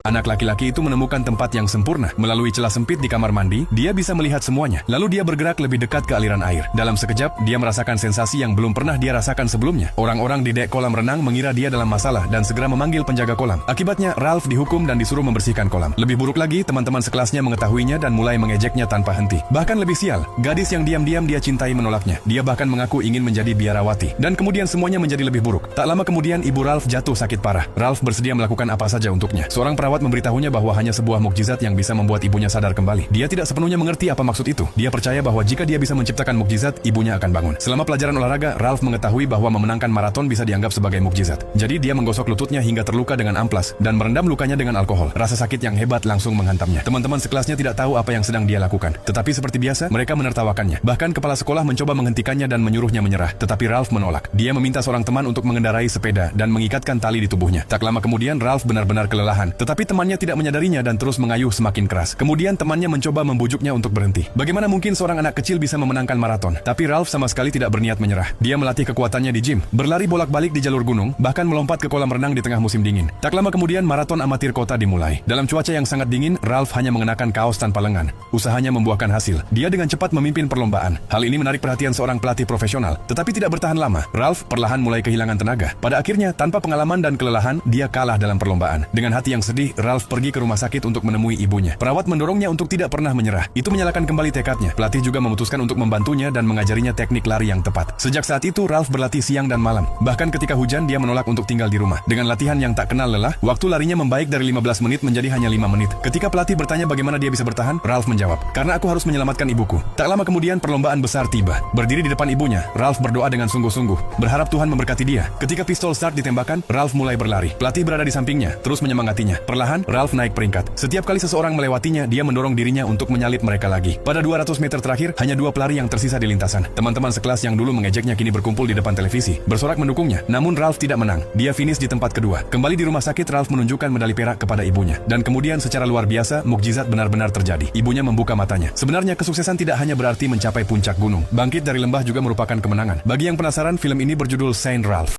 Anak laki-laki itu menemukan tempat yang sempurna. Melalui celah sempit di kamar mandi, dia bisa melihat semuanya. Lalu dia bergerak lebih dekat ke aliran air. Dalam sekejap, dia merasakan sensasi yang belum pernah dia rasakan sebelumnya. Orang-orang di dek kolam renang mengira dia dalam masalah dan segera memanggil penjaga kolam. Akibatnya, Ralph dihukum dan disuruh membersihkan kolam. Lebih buruk lagi, teman-teman sekelasnya mengetahuinya dan mulai mengejeknya tanpa henti. Bahkan lebih sial, gadis yang diam-diam dia cintai menolaknya. Dia bahkan mengaku ingin menjadi biarawati. Dan kemudian semuanya menjadi lebih buruk. Tak lama kemudian, ibu Ralph jatuh sakit parah. Ralph bersedia melakukan apa saja untuknya. Seorang perawat memberitahunya bahwa hanya sebuah mukjizat yang bisa membuat ibunya sadar kembali. Dia tidak sepenuhnya mengerti apa maksud itu. Dia percaya bahwa jika dia bisa menciptakan mukjizat, ibunya akan bangun. Selama pelajaran olahraga, Ralph mengetahui bahwa memenangkan maraton bisa dianggap sebagai mukjizat. Jadi dia menggosok lututnya hingga terluka dengan amplas dan merendam lukanya dengan alkohol. Rasa sakit yang hebat langsung menghantamnya. Teman-teman sekelasnya tidak tahu apa yang sedang dia lakukan. Tetapi seperti biasa, mereka menertawakannya. Bahkan kepala sekolah mencoba menghentikannya dan menyuruhnya menyerah. Tetapi Ralph menolak. Dia meminta seorang teman untuk mengendarai sepeda dan mengikatkan tali di tubuhnya. Tak lama kemudian, Ralph benar-benar kelelahan. Tetapi temannya tidak menyadarinya dan terus mengayuh semakin keras. Kemudian temannya mencoba membujuknya untuk berhenti. Bagaimana mungkin seorang anak kecil bisa memenangkan maraton? Tapi Ralph sama sekali tidak berniat menyerah. Dia melatih kekuatannya di gym, berlari bolak-balik di jalur gunung, bahkan melompat ke kolam renang di tengah musim dingin. Tak lama kemudian maraton amatir kota dimulai. Dalam cuaca yang sangat dingin, Ralph hanya mengenakan kaos tanpa lengan. Usahanya membuahkan hasil. Dia dengan cepat memimpin perlombaan. Hal ini menarik perhatian seorang pelatih profesional, tetapi tidak bertahan lama. Ralph perlahan mulai kehilangan tenaga. Pada akhirnya, tanpa pengalaman dan kelelahan, dia kalah dalam perlombaan. Dengan hati yang sedih, Ralph pergi ke rumah sakit untuk menemui ibunya. Perawat mendorongnya untuk tidak pernah menyerah. Itu menyalakan kembali tekadnya. Pelatih juga memutuskan untuk membantunya dan mengajarinya teknik lari yang tepat. Sejak saat itu, Ralph berlatih siang dan malam. Bahkan ketika hujan, dia menolak untuk tinggal di rumah. Dengan latihan yang tak kenal lelah, waktu larinya membaik dari 15 menit menjadi hanya 5 menit. Ketika pelatih bertanya bagaimana dia bisa bertahan, Ralph menjawab, "Karena aku harus menyelamatkan ibuku." Tak lama kemudian, perlombaan besar tiba. Berdiri di depan ibunya, Ralph berdoa dengan sungguh-sungguh, berharap Tuhan memberkati dia. Ketika pistol start ditembakkan, Ralph mulai berlari. Pelatih berada di sampingnya, terus menyemangatinya. Perlahan, Ralph naik peringkat. Setiap kali seseorang melewatinya, dia mendorong dirinya untuk menyalip mereka lagi. Pada 200 meter terakhir, hanya 2 pelari yang tersisa di lintasan. Teman-teman sekelas yang dulu mengejeknya kini berkumpul di depan televisi, bersorak mendukungnya. Namun Ralph tidak menang. Dia finish di tempat kedua. Kembali di rumah sakit, Ralph menunjukkan medali perak kepada ibunya. Dan kemudian secara luar biasa, mukjizat benar-benar terjadi. Ibunya membuka matanya. Sebenarnya kesuksesan tidak hanya berarti mencapai puncak gunung. Bangkit dari lembah juga merupakan kemenangan. Bagi yang penasaran, film ini berjudul Saint Ralph.